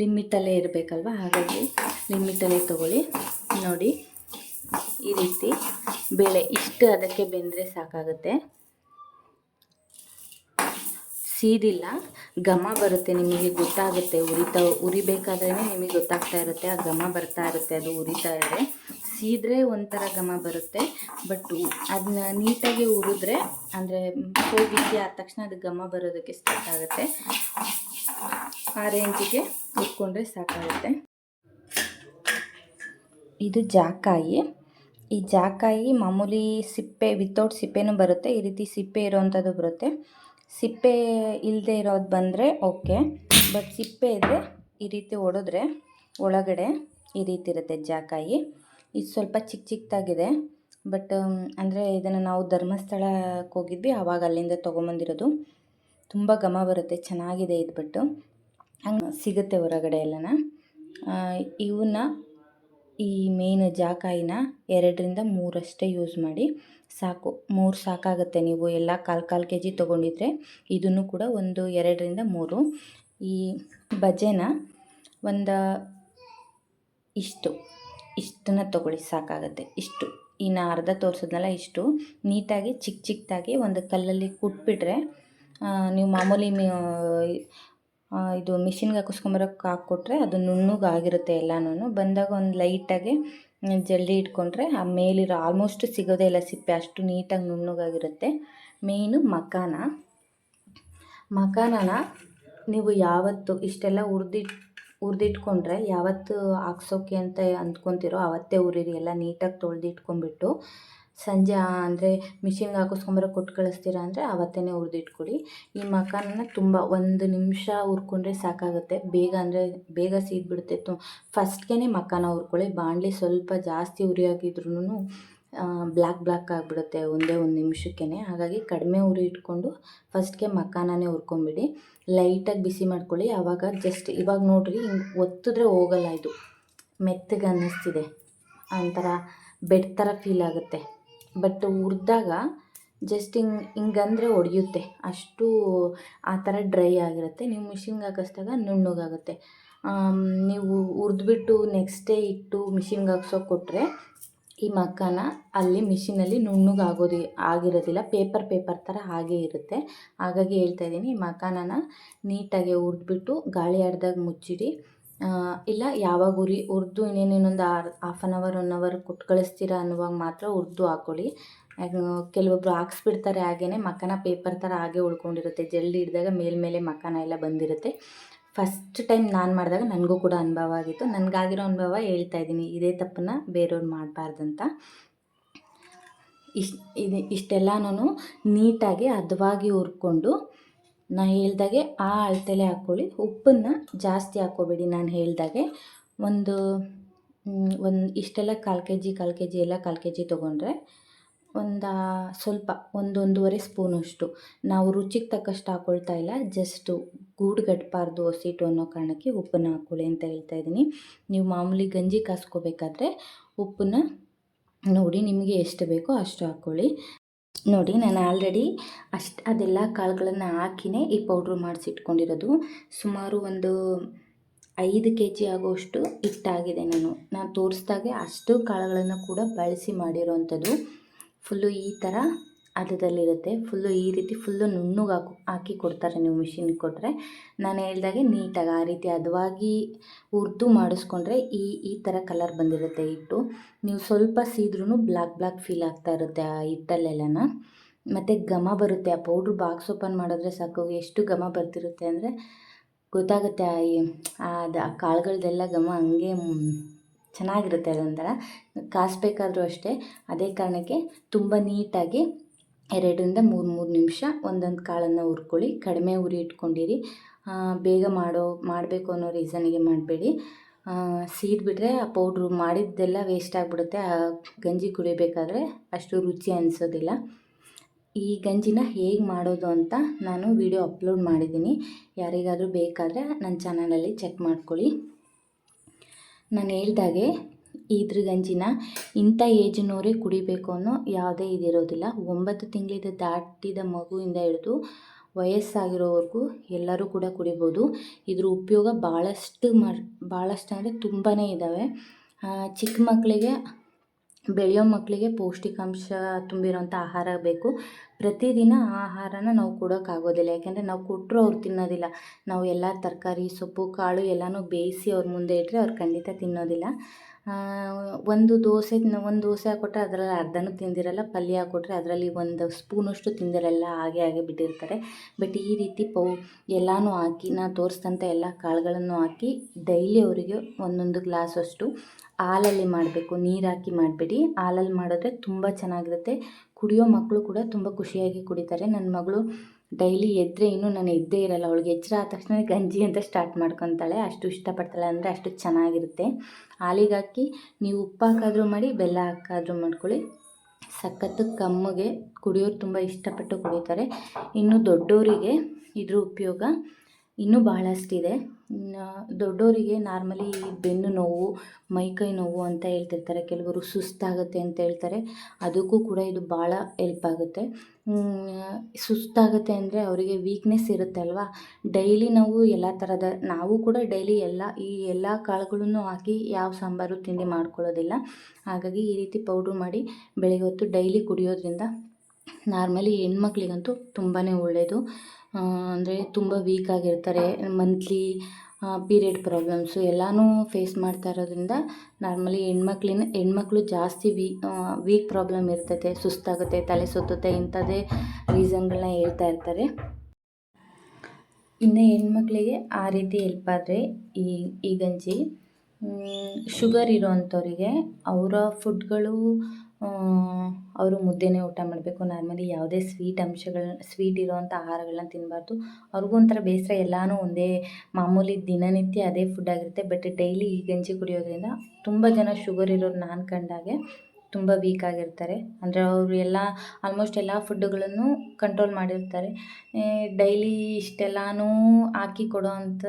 ಲಿಮಿಟಲ್ಲೇ ಇರಬೇಕಲ್ವ, ಹಾಗಾಗಿ ಲಿಮಿಟಲ್ಲೇ ತೊಗೊಳ್ಳಿ. ನೋಡಿ, ಈ ರೀತಿ ಬೇಳೆ ಇಷ್ಟು ಅದಕ್ಕೆ ಬೆಂದರೆ ಸಾಕಾಗುತ್ತೆ. ಸೀದಿಲ್ಲ, ಘಮ ಬರುತ್ತೆ, ನಿಮಗೆ ಗೊತ್ತಾಗುತ್ತೆ. ಉರಿಬೇಕಾದ್ರೇ ನಿಮಗೆ ಗೊತ್ತಾಗ್ತಾ ಇರುತ್ತೆ, ಆ ಘಮ ಬರ್ತಾ ಇರುತ್ತೆ. ಅದು ಉರಿತಾ ಇದ್ದರೆ ಸೀದ್ರೆ ಒಂಥರ ಘಮ ಬರುತ್ತೆ. ಬಟ್ ಅದನ್ನ ನೀಟಾಗಿ ಹುರಿದ್ರೆ, ಅಂದರೆ ಬಿಸಿ ಆದ ತಕ್ಷಣ ಅದು ಘಮ ಬರೋದಕ್ಕೆ ಸ್ಟಾರ್ಟ್ ಆಗುತ್ತೆ. ಆ ರೇಂಜಿಗೆ ಹುರ್ಕೊಂಡ್ರೆ ಸಾಕಾಗುತ್ತೆ. ಇದು ಜಾಕಾಯಿ. ಈ ಜಾಕಾಯಿ ಮಾಮೂಲಿ ಸಿಪ್ಪೆ ವಿತೌಟ್ ಸಿಪ್ಪೆನೂ ಬರುತ್ತೆ, ಈ ರೀತಿ ಸಿಪ್ಪೆ ಇರೋವಂಥದ್ದು ಬರುತ್ತೆ. ಸಿಪ್ಪೆ ಇಲ್ಲದೆ ಇರೋದು ಬಂದರೆ ಓಕೆ, ಬಟ್ ಸಿಪ್ಪೆ ಇದ್ದರೆ ಈ ರೀತಿ ಒಡೆದ್ರೆ ಒಳಗಡೆ ಈ ರೀತಿ ಇರುತ್ತೆ ಜಾಕಾಯಿ. ಇದು ಸ್ವಲ್ಪ ಚಿಕ್ಕದಾಗಿದೆ. ಬಟ್ ಅಂದರೆ ಇದನ್ನು ನಾವು ಧರ್ಮಸ್ಥಳಕ್ಕೆ ಹೋಗಿದ್ವಿ, ಆವಾಗ ಅಲ್ಲಿಂದ ತೊಗೊಂಬಂದಿರೋದು. ತುಂಬ ಘಮ ಬರುತ್ತೆ, ಚೆನ್ನಾಗಿದೆ ಇದು. ಬಟ್ಟು ಹಂಗೆ ಸಿಗುತ್ತೆ ಹೊರಗಡೆ ಎಲ್ಲನ. ಇವನ್ನ ಈ ಮೇನ್ ಜಾಕಾಯಿನ 2-3 ಅಷ್ಟೇ ಯೂಸ್ ಮಾಡಿ ಸಾಕು. 3 ಸಾಕಾಗುತ್ತೆ. ನೀವು ಎಲ್ಲ 1/4 kg ತೊಗೊಂಡಿದ್ರೆ ಇದನ್ನು ಕೂಡ ಒಂದು 2-3. ಈ ಬಜೆನ ಒಂದು ಇಷ್ಟನ್ನು ತೊಗೊಳ್ಳಿ, ಸಾಕಾಗುತ್ತೆ. ಇಷ್ಟು ಇನ್ನು ಅರ್ಧ ತೋರಿಸಿದ್ನಲ್ಲ, ಇಷ್ಟು ನೀಟಾಗಿ ಚಿಕ್ಕದಾಗಿ ಒಂದು ಕಲ್ಲಲ್ಲಿ ಕುಟ್ಬಿಟ್ರೆ, ನೀವು ಮಾಮೂಲಿ ಇದು ಮಿಷಿನ್ಗೆ ಹಾಕಿಸ್ಕೊಂಬರೋಕ್ಕೆ ಹಾಕ್ಕೊಟ್ರೆ ಅದು ನುಣ್ಣಗಾಗಿರುತ್ತೆ. ಎಲ್ಲನೂ ಬಂದಾಗ ಒಂದು ಲೈಟಾಗಿ ಜಲ್ದಿ ಇಟ್ಕೊಂಡ್ರೆ ಆ ಮೇಲಿರೋ ಆಲ್ಮೋಸ್ಟ್ ಸಿಗೋದೇ ಇಲ್ಲ ಸಿಪ್ಪೆ, ಅಷ್ಟು ನೀಟಾಗಿ ನುಣ್ಣಗಾಗಿರುತ್ತೆ. ಮೇಯ್ನು ಮಖಾನನ ನೀವು ಯಾವತ್ತು ಇಷ್ಟೆಲ್ಲ ಹುರಿದಿಟ್ಕೊಂಡ್ರೆ ಯಾವತ್ತು ಹಾಕ್ಸೋಕೆ ಅಂತ ಅಂದ್ಕೊತಿರೋ ಅವತ್ತೇ ಹುರಿರಿ. ಎಲ್ಲ ನೀಟಾಗಿ ತೊಳೆದಿಟ್ಕೊಂಡ್ಬಿಟ್ಟು ಸಂಜೆ ಅಂದರೆ ಮಿಷಿನ್ಗೆ ಹಾಕಿಸ್ಕೊಂಬರೋ ಕೊಟ್ಟು ಕಳಿಸ್ತೀರಾ ಅಂದರೆ ಅವತ್ತೇ ಹುರಿದಿಟ್ಕೊಳ್ಳಿ. ಈ ಮಖಾನನ ತುಂಬ 1 ನಿಮಿಷ ಹುರ್ಕೊಂಡ್ರೆ ಸಾಕಾಗುತ್ತೆ. ಬೇಗ ಸೀದ್ಬಿಡುತ್ತೆ. ಫಸ್ಟ್ಗೆ ಮಖಾನ ಹುರ್ಕೊಳ್ಳಿ. ಬಾಣಲಿ ಸ್ವಲ್ಪ ಜಾಸ್ತಿ ಉರಿಯಾಗಿದ್ರೂ ಬ್ಲ್ಯಾಕ್ ಬ್ಲ್ಯಾಕ್ ಆಗಿಬಿಡುತ್ತೆ ಒಂದೇ ಒಂದು ನಿಮಿಷಕ್ಕೇ. ಹಾಗಾಗಿ ಕಡಿಮೆ ಉರಿ ಇಟ್ಕೊಂಡು ಫಸ್ಟ್ಗೆ ಮಖಾನನೇ ಹುರ್ಕೊಂಬಿಡಿ. ಲೈಟಾಗಿ ಬಿಸಿ ಮಾಡ್ಕೊಳ್ಳಿ. ಆವಾಗ ಜಸ್ಟ್ ಇವಾಗ ನೋಡಿರಿ, ಹಿಂಗೆ ಒತ್ತಿದ್ರೆ ಹೋಗಲ್ಲ, ಇದು ಮೆತ್ತಗೆ ಅನ್ನಿಸ್ತಿದೆ, ಒಂಥರ ಬೆಡ್ ಥರ ಫೀಲ್ ಆಗುತ್ತೆ. ಬಟ್ ಹುರಿದಾಗ ಜಸ್ಟ್ ಹಿಂಗಂದರೆ ಒಡೆಯುತ್ತೆ, ಅಷ್ಟು ಆ ಥರ ಡ್ರೈ ಆಗಿರುತ್ತೆ. ನೀವು ಮಿಷಿನ್ಗೆ ಹಾಕಿಸ್ದಾಗ ನುಣ್ಣಗಾಗುತ್ತೆ. ನೀವು ಹುರಿದ್ಬಿಟ್ಟು ನೆಕ್ಸ್ಟ್ ಡೇ ಇಟ್ಟು ಮಿಷಿನ್ಗೆ ಹಾಕ್ಸೋಕೆ ಕೊಟ್ಟರೆ ಈ ಮಖಾನ ಅಲ್ಲಿ ಮಿಷಿನಲ್ಲಿ ಆಗಿರೋದಿಲ್ಲ, ಪೇಪರ್ ಥರ ಹಾಗೇ ಇರುತ್ತೆ. ಹಾಗಾಗಿ ಹೇಳ್ತಾಯಿದ್ದೀನಿ, ಈ ಮಖಾನನ ನೀಟಾಗಿ ಹುರಿದ್ಬಿಟ್ಟು ಗಾಳಿ ಆಡ್ದಾಗ ಮುಚ್ಚಿಡಿ. ಇಲ್ಲ ಯಾವಾಗ ಹುರಿದು ಇನ್ನೊಂದು ಹಾಫ್ ಆನ್ ಅವರ್ 1 ಅವರ್ ಕೊಟ್ಟು ಕಳಿಸ್ತೀರಾ ಅನ್ನುವಾಗ ಮಾತ್ರ ಹುರಿದು ಹಾಕ್ಕೊಳ್ಳಿ. ಕೆಲವೊಬ್ಬರು ಹಾಕ್ಸ್ಬಿಡ್ತಾರೆ, ಹಾಗೇ ಮಖಾನ ಪೇಪರ್ ಥರ ಹಾಗೆ ಉಳ್ಕೊಂಡಿರುತ್ತೆ. ಜಲ್ದಿ ಹಿಡಿದಾಗ ಮೇಲ್ಮೇಲೆ ಮಖಾನ ಎಲ್ಲ ಬಂದಿರುತ್ತೆ. ಫಸ್ಟ್ ಟೈಮ್ ನಾನು ಮಾಡಿದಾಗ ನನಗೂ ಕೂಡ ಅನುಭವ ಆಗಿತ್ತು. ನನಗಾಗಿರೋ ಅನುಭವ ಹೇಳ್ತಾಯಿದ್ದೀನಿ, ಇದೇ ತಪ್ಪನ್ನು ಬೇರೆಯವ್ರು ಮಾಡಬಾರ್ದಂತ. ಇಷ್ಟೆಲ್ಲನೂ ನೀಟಾಗಿ ಹದವಾಗಿ ಹುರ್ಕೊಂಡು ನಾನು ಹೇಳ್ದಾಗೆ ಆ ಅಳತೆಲೆ ಹಾಕ್ಕೊಳ್ಳಿ. ಉಪ್ಪನ್ನು ಜಾಸ್ತಿ ಹಾಕ್ಕೋಬೇಡಿ. ನಾನು ಹೇಳ್ದಾಗೆ ಒಂದು ಇಷ್ಟೆಲ್ಲ 1/4 kg ಎಲ್ಲ 1/4 kg ತೊಗೊಂಡ್ರೆ ಸ್ವಲ್ಪ 1-1.5 ಸ್ಪೂನಷ್ಟು. ನಾವು ರುಚಿಗೆ ತಕ್ಕಷ್ಟು ಹಾಕ್ಕೊಳ್ತಾ ಇಲ್ಲ, ಜಸ್ಟು ಗೂಡುಗಟ್ಟಬಾರ್ದು ಹಸಿಟ್ಟು ಅನ್ನೋ ಕಾರಣಕ್ಕೆ ಉಪ್ಪನ್ನು ಹಾಕ್ಕೊಳ್ಳಿ ಅಂತ ಹೇಳ್ತಾಯಿದ್ದೀನಿ. ನೀವು ಮಾಮೂಲಿ ಗಂಜಿ ಕಾಸ್ಕೋಬೇಕಾದ್ರೆ ಉಪ್ಪನ್ನು ನೋಡಿ ನಿಮಗೆ ಎಷ್ಟು ಬೇಕೋ ಅಷ್ಟು ಹಾಕ್ಕೊಳ್ಳಿ. ನೋಡಿ, ನಾನು ಆಲ್ರೆಡಿ ಅದೆಲ್ಲ ಕಾಳುಗಳನ್ನು ಹಾಕಿನೇ ಈ ಪೌಡ್ರು ಮಾಡಿಸಿಟ್ಕೊಂಡಿರೋದು. ಸುಮಾರು ಒಂದು 5 kg ಆಗೋಷ್ಟು ಹಿಟ್ಟಾಗಿದೆ. ನಾನು ತೋರಿಸ್ದಾಗೆ ಅಷ್ಟು ಕಾಳುಗಳನ್ನು ಕೂಡ ಬಳಸಿ ಮಾಡಿರೋವಂಥದ್ದು. ಫುಲ್ಲು ಈ ಥರ ಹದದಲ್ಲಿರುತ್ತೆ. ಫುಲ್ಲು ಈ ರೀತಿ ಫುಲ್ಲು ನುಣ್ಣಗೆ ಹಾಕಿ ಕೊಡ್ತಾರೆ ನೀವು ಮಿಷಿನ್ಗೆ ಕೊಟ್ಟರೆ. ನಾನು ಹೇಳ್ದಾಗೆ ನೀಟಾಗಿ ಆ ರೀತಿ ಹದವಾಗಿ ಹುರಿದು ಮಾಡಿಸ್ಕೊಂಡ್ರೆ ಈ ಥರ ಕಲರ್ ಬಂದಿರುತ್ತೆ ಹಿಟ್ಟು. ನೀವು ಸ್ವಲ್ಪ ಸೀದ್ರೂ ಬ್ಲ್ಯಾಕ್ ಫೀಲ್ ಆಗ್ತಾ ಇರುತ್ತೆ ಆ ಹಿಟ್ಟಲ್ಲೆಲ್ಲನ. ಮತ್ತು ಘಮ ಬರುತ್ತೆ. ಆ ಪೌಡ್ರು ಬಾಕ್ಸ್ ಓಪನ್ ಮಾಡಿದ್ರೆ ಸಾಕು, ಎಷ್ಟು ಘಮ ಬರ್ತಿರುತ್ತೆ ಅಂದರೆ ಗೊತ್ತಾಗುತ್ತೆ. ಆ ಕಾಳುಗಳದ್ದೆಲ್ಲ ಘಮ ಹಂಗೆ ಚೆನ್ನಾಗಿರುತ್ತೆ. ಅದೊಂಥರ ಕಾಯಿಸ್ಬೇಕಾದ್ರೂ ಅಷ್ಟೇ. ಅದೇ ಕಾರಣಕ್ಕೆ ತುಂಬ ನೀಟಾಗಿ 2ರಿಂದ 3 ನಿಮಿಷ ಒಂದೊಂದು ಕಾಳನ್ನು ಹುರ್ಕೊಳ್ಳಿ. ಕಡಿಮೆ ಉರಿ ಇಟ್ಕೊಂಡಿರಿ. ಬೇಗ ಮಾಡಬೇಕು ಅನ್ನೋ ರೀಸನಿಗೆ ಮಾಡಬೇಡಿ. ಸೀದ್ಬಿಟ್ರೆ ಆ ಪೌಡ್ರು ಮಾಡಿದ್ದೆಲ್ಲ ವೇಸ್ಟ್ ಆಗಿಬಿಡುತ್ತೆ. ಆ ಗಂಜಿ ಕುಡಿಬೇಕಾದ್ರೆ ಅಷ್ಟು ರುಚಿ ಅನಿಸೋದಿಲ್ಲ. ಈ ಗಂಜಿನ ಹೇಗೆ ಮಾಡೋದು ಅಂತ ನಾನು ವಿಡಿಯೋ ಅಪ್ಲೋಡ್ ಮಾಡಿದ್ದೀನಿ. ಯಾರಿಗಾದರೂ ಬೇಕಾದರೆ ನನ್ನ ಚಾನಲಲ್ಲಿ ಚೆಕ್ ಮಾಡ್ಕೊಳ್ಳಿ. ನಾನು ಹೇಳ್ದಾಗೆ ಇದ್ರ ಗಂಜಿನ ಇಂಥ ಏಜಿನವರೇ ಕುಡಿಬೇಕು ಅನ್ನೋ ಯಾವುದೇ ಇದಿರೋದಿಲ್ಲ. 9 ತಿಂಗಳಿಂದ ದಾಟಿದ ಮಗುವಿಂದ ಹಿಡಿದು ವಯಸ್ಸಾಗಿರೋವರೆಗೂ ಎಲ್ಲರೂ ಕೂಡ ಕುಡಿಬೋದು. ಇದ್ರ ಉಪಯೋಗ ಭಾಳಷ್ಟು ಅಂದರೆ ತುಂಬಾ ಇದ್ದಾವೆ. ಚಿಕ್ಕ ಮಕ್ಕಳಿಗೆ, ಬೆಳೆಯೋ ಮಕ್ಕಳಿಗೆ ಪೌಷ್ಟಿಕಾಂಶ ತುಂಬಿರೋಂಥ ಆಹಾರ ಬೇಕು. ಪ್ರತಿದಿನ ಆ ಆಹಾರನ ನಾವು ಕೊಡೋಕ್ಕಾಗೋದಿಲ್ಲ, ಯಾಕೆಂದರೆ ನಾವು ಕೊಟ್ಟರು ಅವ್ರು ತಿನ್ನೋದಿಲ್ಲ. ನಾವು ಎಲ್ಲ ತರಕಾರಿ, ಸೊಪ್ಪು, ಕಾಳು ಎಲ್ಲನೂ ಬೇಯಿಸಿ ಅವ್ರ ಮುಂದೆ ಇಟ್ಟರೆ ಅವ್ರು ಖಂಡಿತ ತಿನ್ನೋದಿಲ್ಲ. ಒಂದು ದೋಸೆ ಹಾಕ್ಕೊಟ್ರೆ ಅದರಲ್ಲಿ ಅರ್ಧನೂ ತಿಂದಿರಲ್ಲ. ಪಲ್ಯ ಹಾಕ್ಕೊಟ್ರೆ ಅದರಲ್ಲಿ 1 ಸ್ಪೂನಷ್ಟು ತಿಂದಿರಲ್ಲ, ಹಾಗೆ ಬಿಟ್ಟಿರ್ತಾರೆ. ಬಟ್ ಈ ರೀತಿ ಎಲ್ಲನೂ ಹಾಕಿ, ನಾನು ತೋರಿಸಿದಂಥ ಎಲ್ಲ ಕಾಳುಗಳನ್ನು ಹಾಕಿ ಡೈಲಿ ಅವರಿಗೆ 1 ಗ್ಲಾಸಷ್ಟು ಹಾಲಲ್ಲಿ ಮಾಡಬೇಕು. ನೀರು ಹಾಕಿ ಮಾಡಬೇಡಿ. ಹಾಲಲ್ಲಿ ಮಾಡಿದ್ರೆ ತುಂಬ ಚೆನ್ನಾಗಿರುತ್ತೆ. ಕುಡಿಯೋ ಮಕ್ಕಳು ಕೂಡ ತುಂಬ ಖುಷಿಯಾಗಿ ಕುಡಿತಾರೆ. ನನ್ನ ಮಗಳು ಡೈಲಿ ಎದ್ದರೆ ಇನ್ನೂ ನಾನು ಎದ್ದೇ ಇರಲ್ಲ, ಅವಳಿಗೆ ಎಚ್ಚರ ಆದ ತಕ್ಷಣ ಗಂಜಿ ಅಂತ ಸ್ಟಾರ್ಟ್ ಮಾಡ್ಕೊತಾಳೆ. ಅಷ್ಟು ಇಷ್ಟಪಡ್ತಾಳೆ, ಅಂದರೆ ಅಷ್ಟು ಚೆನ್ನಾಗಿರುತ್ತೆ. ಹಾಲಿಗೆ ಹಾಕಿ ನೀವು ಉಪ್ಪು ಹಾಕಾದರೂ ಮಾಡಿ, ಬೆಲ್ಲ ಹಾಕಾದರೂ ಮಾಡ್ಕೊಳ್ಳಿ. ಸಖತ್ತು ಕಮ್ಮಗೆ ಕುಡಿಯೋರು ತುಂಬ ಇಷ್ಟಪಟ್ಟು ಕುಡಿತಾರೆ. ಇನ್ನು ದೊಡ್ಡವರಿಗೆ ಇದ್ರ ಉಪಯೋಗ ಇನ್ನೂ ಬಹಳಷ್ಟಿದೆ. ದೊಡ್ಡವರಿಗೆ ನಾರ್ಮಲಿ ಬೆನ್ನು ನೋವು, ಮೈಕೈ ನೋವು ಅಂತ ಹೇಳ್ತಿರ್ತಾರೆ. ಕೆಲವರು ಸುಸ್ತಾಗುತ್ತೆ ಅಂತ ಹೇಳ್ತಾರೆ. ಅದಕ್ಕೂ ಕೂಡ ಇದು ಭಾಳ ಹೆಲ್ಪ್ ಆಗುತ್ತೆ. ಸುಸ್ತಾಗುತ್ತೆ ಅಂದರೆ ಅವರಿಗೆ ವೀಕ್ನೆಸ್ ಇರುತ್ತೆ ಅಲ್ವಾ. ಡೈಲಿ ನಾವು ಕೂಡ ಡೈಲಿ ಈ ಎಲ್ಲ ಕಾಳುಗಳನ್ನು ಹಾಕಿ ಯಾವ ಸಾಂಬಾರು ತಿಂಡಿ ಮಾಡ್ಕೊಳ್ಳೋದಿಲ್ಲ. ಹಾಗಾಗಿ ಈ ರೀತಿ ಪೌಡ್ರು ಮಾಡಿ ಬೆಳಗ್ಗೆ ಹೊತ್ತು ಡೈಲಿ ಕುಡಿಯೋದ್ರಿಂದ ನಾರ್ಮಲಿ ಹೆಣ್ಮಕ್ಳಿಗಂತೂ ತುಂಬಾ ಒಳ್ಳೆಯದು. ಅಂದರೆ ತುಂಬ ವೀಕ್ ಆಗಿರ್ತಾರೆ. ಮಂತ್ಲಿ ಪೀರಿಯಡ್ ಪ್ರಾಬ್ಲಮ್ಸು ಎಲ್ಲನೂ ಫೇಸ್ ಮಾಡ್ತಾ ಇರೋದ್ರಿಂದ ನಾರ್ಮಲಿ ಹೆಣ್ಮಕ್ಳು ಜಾಸ್ತಿ ವೀಕ್ ಪ್ರಾಬ್ಲಮ್ ಇರ್ತೈತೆ. ಸುಸ್ತಾಗುತ್ತೆ, ತಲೆ ಸುತ್ತುತ್ತೆ, ಇಂಥದ್ದೇ ರೀಸನ್ಗಳನ್ನ ಹೇಳ್ತಾ ಇರ್ತಾರೆ. ಇನ್ನು ಹೆಣ್ಮಕ್ಳಿಗೆ ಆ ರೀತಿ ಹೆಲ್ಪ್ ಆದರೆ ಈ ಗಂಜಿ, ಶುಗರ್ ಇರೋವಂಥವ್ರಿಗೆ ಅವರ ಫುಡ್ಗಳು, ಅವರು ಮುದ್ದೆನೇ ಊಟ ಮಾಡಬೇಕು. ನಾರ್ಮಲಿ ಯಾವುದೇ ಸ್ವೀಟ್ ಇರೋವಂಥ ಆಹಾರಗಳನ್ನ ತಿನ್ನಬಾರ್ದು. ಅವ್ರಿಗೂ ಒಂಥರ ಬೇಸರ. ಎಲ್ಲನೂ ಒಂದೇ ಮಾಮೂಲಿ ದಿನನಿತ್ಯ ಅದೇ ಫುಡ್ ಆಗಿರುತ್ತೆ. ಬಟ್ ಡೈಲಿ ಈ ಗಂಜಿ ಕುಡಿಯೋದ್ರಿಂದ ತುಂಬ ಜನ ಶುಗರ್ ಇರೋರು ನಾನು ಕಂಡಾಗೆ ತುಂಬ ವೀಕ್ ಆಗಿರ್ತಾರೆ. ಅಂದರೆ ಅವರು ಆಲ್ಮೋಸ್ಟ್ ಎಲ್ಲ ಫುಡ್ಡುಗಳನ್ನು ಕಂಟ್ರೋಲ್ ಮಾಡಿರ್ತಾರೆ. ಡೈಲಿ ಇಷ್ಟೆಲ್ಲನೂ ಹಾಕಿ ಕೊಡೋ ಅಂಥ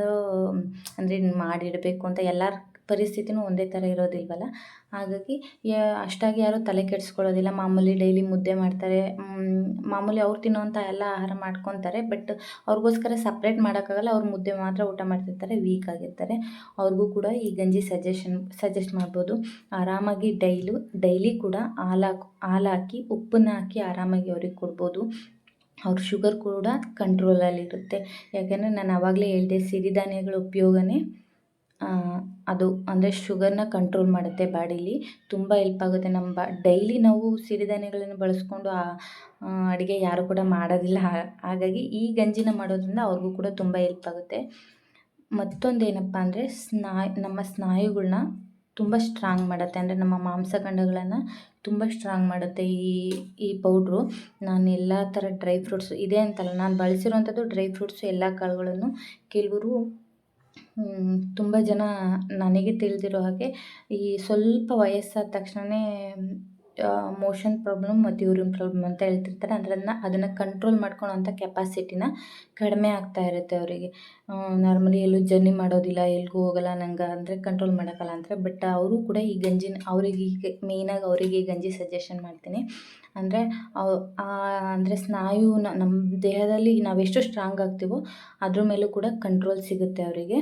ಅಂದರೆ ಮಾಡಿಡಬೇಕು ಅಂತ ಎಲ್ಲರ ಪರಿಸ್ಥಿತಿನೂ ಒಂದೇ ಥರ ಇರೋದಿಲ್ವಲ್ಲ. ಹಾಗಾಗಿ ಅಷ್ಟಾಗಿ ಯಾರೂ ತಲೆ ಕೆಡಿಸ್ಕೊಳ್ಳೋದಿಲ್ಲ. ಮಾಮೂಲಿ ಡೈಲಿ ಮುದ್ದೆ ಮಾಡ್ತಾರೆ. ಮಾಮೂಲಿ ಅವ್ರು ತಿನ್ನೋವಂಥ ಎಲ್ಲ ಆಹಾರ ಮಾಡ್ಕೊತಾರೆ. ಬಟ್ ಅವ್ರಿಗೋಸ್ಕರ ಸಪ್ರೇಟ್ ಮಾಡೋಕ್ಕಾಗಲ್ಲ. ಅವ್ರು ಮುದ್ದೆ ಮಾತ್ರ ಊಟ ಮಾಡ್ತಿರ್ತಾರೆ, ವೀಕ್ ಆಗಿರ್ತಾರೆ. ಅವ್ರಿಗೂ ಕೂಡ ಈ ಗಂಜಿ ಸಜೆಸ್ಟ್ ಮಾಡ್ಬೋದು. ಆರಾಮಾಗಿ ಡೈಲಿ ಕೂಡ ಹಾಲು ಹಾಕಿ ಉಪ್ಪನ್ನ ಹಾಕಿ ಆರಾಮಾಗಿ ಅವ್ರಿಗೆ ಕೊಡ್ಬೋದು. ಅವ್ರ ಶುಗರ್ ಕೂಡ ಕಂಟ್ರೋಲಲ್ಲಿರುತ್ತೆ. ಯಾಕೆಂದರೆ ನಾನು ಆವಾಗಲೇ ಹೇಳಿದೆ, ಸಿರಿಧಾನ್ಯಗಳ ಉಪಯೋಗನೇ ಅದು ಅಂದರೆ ಶುಗರ್ನ ಕಂಟ್ರೋಲ್ ಮಾಡುತ್ತೆ ಬಾಡೀಲಿ. ತುಂಬ ಹೆಲ್ಪ್ ಆಗುತ್ತೆ. ಡೈಲಿ ನಾವು ಸಿರಿಧಾನ್ಯಗಳನ್ನು ಬಳಸ್ಕೊಂಡು ಅಡುಗೆ ಯಾರೂ ಕೂಡ ಮಾಡೋದಿಲ್ಲ. ಹಾಗಾಗಿ ಈ ಗಂಜಿನ ಮಾಡೋದ್ರಿಂದ ಅವ್ರಿಗೂ ಕೂಡ ತುಂಬ ಹೆಲ್ಪ್ ಆಗುತ್ತೆ. ಮತ್ತೊಂದು ಏನಪ್ಪ ಅಂದರೆ ನಮ್ಮ ಸ್ನಾಯುಗಳನ್ನ ತುಂಬ ಸ್ಟ್ರಾಂಗ್ ಮಾಡುತ್ತೆ. ಅಂದರೆ ನಮ್ಮ ಮಾಂಸಖಂಡಗಳನ್ನು ತುಂಬ ಸ್ಟ್ರಾಂಗ್ ಮಾಡುತ್ತೆ ಈ ಪೌಡ್ರು. ನಾನು ಎಲ್ಲ ಥರ ಡ್ರೈ ಫ್ರೂಟ್ಸು ಇದೆ ಅಂತಲ್ಲ, ನಾನು ಬಳಸಿರೋಂಥದ್ದು ಡ್ರೈ ಫ್ರೂಟ್ಸು ಎಲ್ಲ ಕಾಳುಗಳನ್ನು. ಕೆಲವರು ತುಂಬ ಜನ ನನಗೆ ತಿಳಿದಿರೋ ಹಾಗೆ ಈ ಸ್ವಲ್ಪ ವಯಸ್ಸಾದ ತಕ್ಷಣವೇ ಮೋಷನ್ ಪ್ರಾಬ್ಲಮ್ ಮತ್ತು ಯೂರಿನ್ ಪ್ರಾಬ್ಲಮ್ ಅಂತ ಹೇಳ್ತಿರ್ತಾರೆ. ಅದನ್ನು ಕಂಟ್ರೋಲ್ ಮಾಡ್ಕೊಳ್ಳೋಂಥ ಕೆಪಾಸಿಟಿನ ಕಡಿಮೆ ಆಗ್ತಾ ಇರುತ್ತೆ ಅವರಿಗೆ. ನಾರ್ಮಲಿ ಎಲ್ಲೂ ಜರ್ನಿ ಮಾಡೋದಿಲ್ಲ, ಎಲ್ಲಿಗೂ ಹೋಗಲ್ಲ, ನಂಗೆ ಅಂದರೆ ಕಂಟ್ರೋಲ್ ಮಾಡೋಕ್ಕಲ್ಲ ಅಂತಾರೆ. ಬಟ್ ಅವರು ಕೂಡ ಈ ಗಂಜಿನ ಅವರಿಗೆ ಮೇಯ್ನಾಗಿ ಅವರಿಗೆ ಈ ಗಂಜಿ ಸಜೆಷನ್ ಮಾಡ್ತೀನಿ. ಅಂದರೆ ಅಂದರೆ ಸ್ನಾಯು ನಮ್ಮ ದೇಹದಲ್ಲಿ ನಾವೆಷ್ಟು ಸ್ಟ್ರಾಂಗ್ ಆಗ್ತೀವೋ ಅದ್ರ ಮೇಲೂ ಕೂಡ ಕಂಟ್ರೋಲ್ ಸಿಗುತ್ತೆ ಅವರಿಗೆ.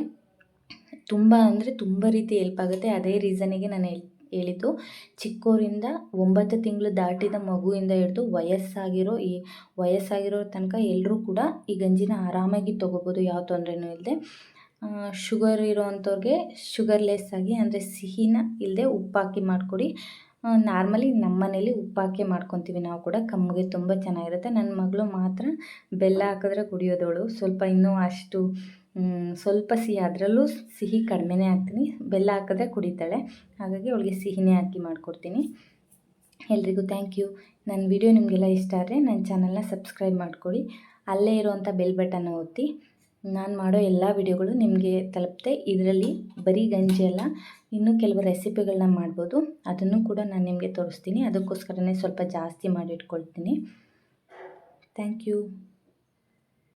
ತುಂಬ ಅಂದರೆ ತುಂಬ ರೀತಿ ಹೆಲ್ಪ್ ಆಗುತ್ತೆ. ಅದೇ ರೀಸನಿಗೆ ನಾನು ಹೇಳಿದ್ದು, ಚಿಕ್ಕವರಿಂದ 9 ತಿಂಗಳು ದಾಟಿದ ಮಗುವಿಂದ ಹಿಡಿದು ವಯಸ್ಸಾಗಿರೋ ತನಕ ಎಲ್ಲರೂ ಕೂಡ ಈ ಗಂಜಿನ ಆರಾಮಾಗಿ ತೊಗೋಬೋದು, ಯಾವ ತೊಂದರೆನೂ ಇಲ್ಲದೆ. ಶುಗರ್ ಇರೋವಂಥವ್ರಿಗೆ ಶುಗರ್ಲೆಸ್ ಆಗಿ ಅಂದರೆ ಸಿಹಿನ ಇಲ್ಲದೆ ಉಪ್ಪಾಕಿ ಮಾಡಿಕೊಡಿ. ನಾರ್ಮಲಿ ನಮ್ಮ ಮನೇಲಿ ಉಪ್ಪಾಕಿ ಮಾಡ್ಕೊತೀವಿ ನಾವು ಕೂಡ. ಕಮ್ಮಗೆ ತುಂಬ ಚೆನ್ನಾಗಿರುತ್ತೆ. ನನ್ನ ಮಗಳು ಮಾತ್ರ ಬೆಲ್ಲ ಹಾಕಿದ್ರೆ ಕುಡಿಯೋದವಳು. ಸ್ವಲ್ಪ ಇನ್ನೂ ಅಷ್ಟು ಸ್ವಲ್ಪ ಸಿಹಿ, ಅದರಲ್ಲೂ ಸಿಹಿ ಕಡಿಮೆನೇ ಹಾಕ್ತೀನಿ. ಬೆಲ್ಲ ಹಾಕಿದ್ರೆ ಕುಡಿತಾಳೆ. ಹಾಗಾಗಿ ಅವಳಿಗೆ ಸಿಹಿನೇ ಹಾಕಿ ಮಾಡಿಕೊಡ್ತೀನಿ. ಎಲ್ರಿಗೂ ಥ್ಯಾಂಕ್ ಯು. ನನ್ನ ವಿಡಿಯೋ ನಿಮಗೆಲ್ಲ ಇಷ್ಟ ಆದರೆ ನನ್ನ ಚಾನಲ್ನ ಸಬ್ಸ್ಕ್ರೈಬ್ ಮಾಡ್ಕೊಳ್ಳಿ. ಅಲ್ಲೇ ಇರುವಂಥ ಬೆಲ್ ಬಟನ್ನ ಒತ್ತಿ. ನಾನು ಮಾಡೋ ಎಲ್ಲ ವಿಡಿಯೋಗಳು ನಿಮಗೆ ತಲುಪ್ತೆ. ಇದರಲ್ಲಿ ಬರೀ ಗಂಜಿ ಅಲ್ಲ, ಇನ್ನೂ ಕೆಲವು ರೆಸಿಪಿಗಳನ್ನ ಮಾಡ್ಬೋದು. ಅದನ್ನು ಕೂಡ ನಾನು ನಿಮಗೆ ತೋರಿಸ್ತೀನಿ. ಅದಕ್ಕೋಸ್ಕರನೇ ಸ್ವಲ್ಪ ಜಾಸ್ತಿ ಮಾಡಿಟ್ಕೊಳ್ತೀನಿ. Thank you.